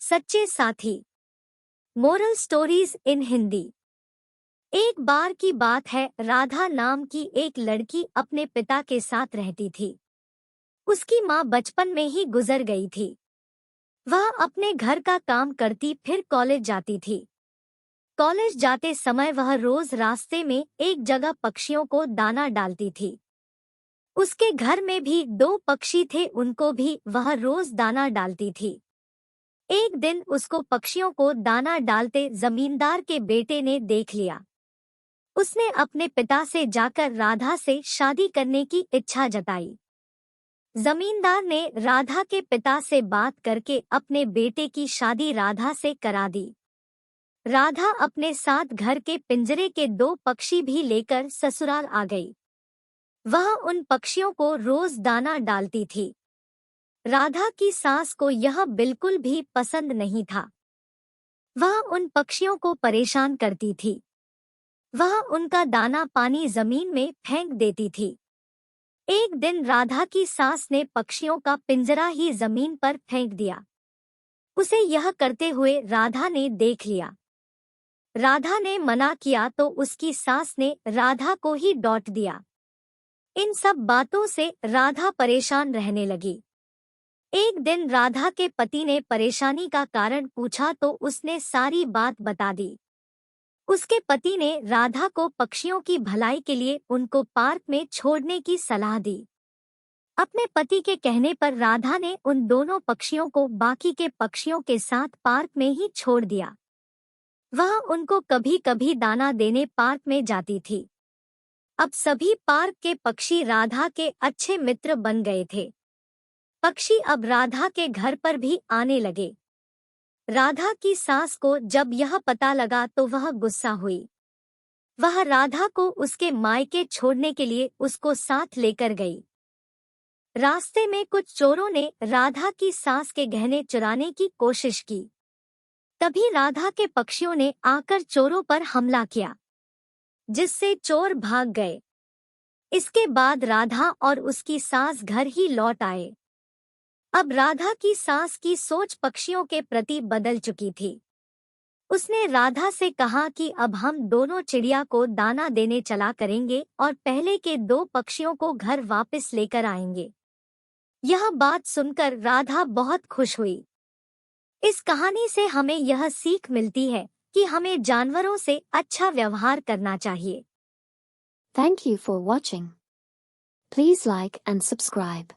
सच्चे साथी। Moral stories in Hindi. एक बार की बात है, राधा नाम की एक लड़की अपने पिता के साथ रहती थी। उसकी माँ बचपन में ही गुजर गई थी। वह अपने घर का काम करती फिर कॉलेज जाती थी। कॉलेज जाते समय वह रोज रास्ते में एक जगह पक्षियों को दाना डालती थी। उसके घर में भी 2 पक्षी थे, उनको भी वह रोज दाना डालती थी। एक दिन उसको पक्षियों को दाना डालते जमींदार के बेटे ने देख लिया। उसने अपने पिता से जाकर राधा से शादी करने की इच्छा जताई। जमींदार ने राधा के पिता से बात करके अपने बेटे की शादी राधा से करा दी। राधा अपने साथ घर के पिंजरे के 2 पक्षी भी लेकर ससुराल आ गई। वह उन पक्षियों को रोज दाना डालती थी। राधा की सास को यह बिल्कुल भी पसंद नहीं था। वह उन पक्षियों को परेशान करती थी। वह उनका दाना पानी जमीन में फेंक देती थी। एक दिन राधा की सास ने पक्षियों का पिंजरा ही जमीन पर फेंक दिया। उसे यह करते हुए राधा ने देख लिया। राधा ने मना किया तो उसकी सास ने राधा को ही डांट दिया। इन सब बातों से राधा परेशान रहने लगी। एक दिन राधा के पति ने परेशानी का कारण पूछा तो उसने सारी बात बता दी। उसके पति ने राधा को पक्षियों की भलाई के लिए उनको पार्क में छोड़ने की सलाह दी। अपने पति के कहने पर राधा ने उन दोनों पक्षियों को बाकी के पक्षियों के साथ पार्क में ही छोड़ दिया। वह उनको कभी कभी दाना देने पार्क में जाती थी। अब सभी पार्क के पक्षी राधा के अच्छे मित्र बन गए थे। पक्षी अब राधा के घर पर भी आने लगे। राधा की सास को जब यह पता लगा तो वह गुस्सा हुई। वह राधा को उसके मायके छोड़ने के लिए उसको साथ लेकर गई। रास्ते में कुछ चोरों ने राधा की सास के गहने चुराने की कोशिश की। तभी राधा के पक्षियों ने आकर चोरों पर हमला किया, जिससे चोर भाग गए। इसके बाद राधा और उसकी सास घर ही लौट आए। अब राधा की सास की सोच पक्षियों के प्रति बदल चुकी थी। उसने राधा से कहा कि अब हम दोनों चिड़िया को दाना देने चला करेंगे और पहले के 2 पक्षियों को घर वापस लेकर आएंगे। यह बात सुनकर राधा बहुत खुश हुई। इस कहानी से हमें यह सीख मिलती है कि हमें जानवरों से अच्छा व्यवहार करना चाहिए। Thank you for watching. Please like and subscribe.